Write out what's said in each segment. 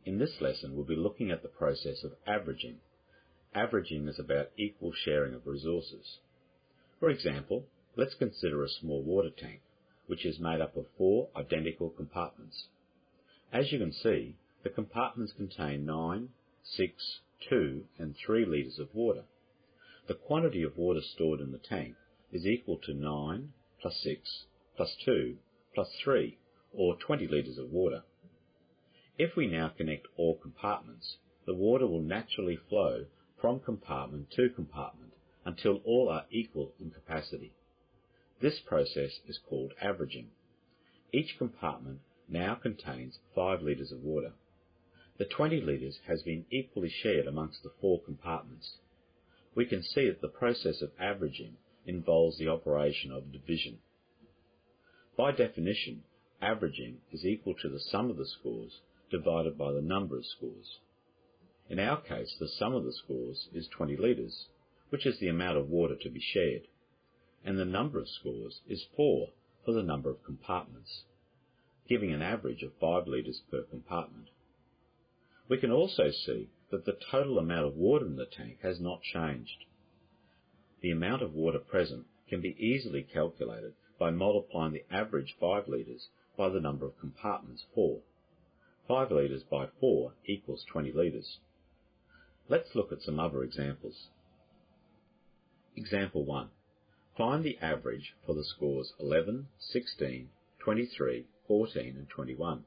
In this lesson, we'll be looking at the process of averaging. Averaging is about equal sharing of resources. For example, let's consider a small water tank, which is made up of 4 identical compartments. As you can see, the compartments contain 9, 6, 2 and 3 litres of water. The quantity of water stored in the tank is equal to 9 plus 6 plus 2 plus 3, or 20 litres of water. If we now connect all compartments, the water will naturally flow from compartment to compartment until all are equal in capacity. This process is called averaging. Each compartment now contains 5 litres of water. The 20 litres has been equally shared amongst the 4 compartments. We can see that the process of averaging involves the operation of division. By definition, averaging is equal to the sum of the scores divided by the number of scores. In our case, the sum of the scores is 20 litres, which is the amount of water to be shared, and the number of scores is 4 for the number of compartments, giving an average of 5 litres per compartment. We can also see that the total amount of water in the tank has not changed. The amount of water present can be easily calculated by multiplying the average 5 litres by the number of compartments, 4. 5 litres by 4 equals 20 litres. Let's look at some other examples. Example 1. Find the average for the scores 11, 16, 23, 14 and 21.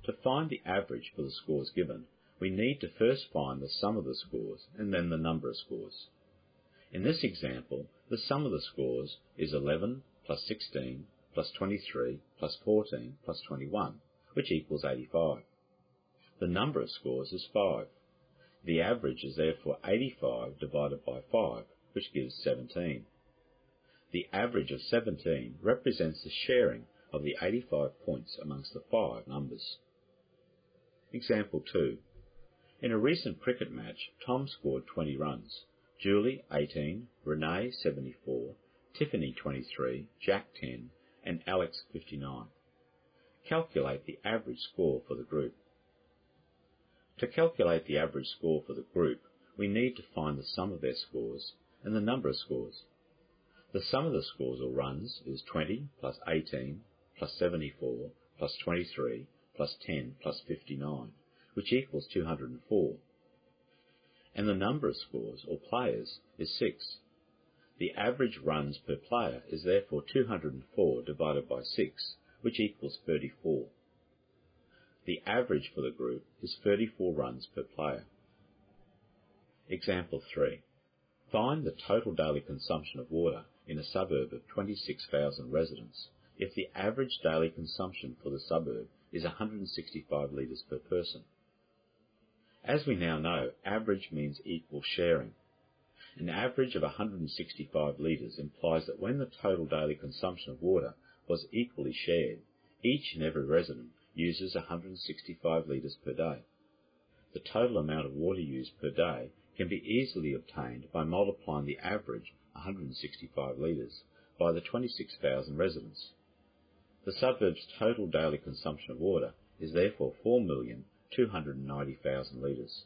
To find the average for the scores given, we need to first find the sum of the scores and then the number of scores. In this example, the sum of the scores is 11 plus 16 plus 23 plus 14 plus 21, which equals 85. The number of scores is 5. The average is therefore 85 divided by 5, which gives 17. The average of 17 represents the sharing of the 85 points amongst the 5 numbers. Example 2. In a recent cricket match, Tom scored 20 runs, Julie 18, Renee 74, Tiffany 23, Jack 10, and Alex 59. Calculate the average score for the group. To calculate the average score for the group, we need to find the sum of their scores and the number of scores. The sum of the scores or runs is 20 plus 18 plus 74 plus 23 plus 10 plus 59, which equals 204. And the number of scores or players is 6. The average runs per player is therefore 204 divided by 6, which equals 34. The average for the group is 34 runs per player. Example 3. Find the total daily consumption of water in a suburb of 26,000 residents if the average daily consumption for the suburb is 165 litres per person. As we now know, average means equal sharing. An average of 165 litres implies that when the total daily consumption of water was equally shared, each and every resident uses 165 litres per day. The total amount of water used per day can be easily obtained by multiplying the average 165 litres by the 26,000 residents. The suburb's total daily consumption of water is therefore 4,290,000 litres.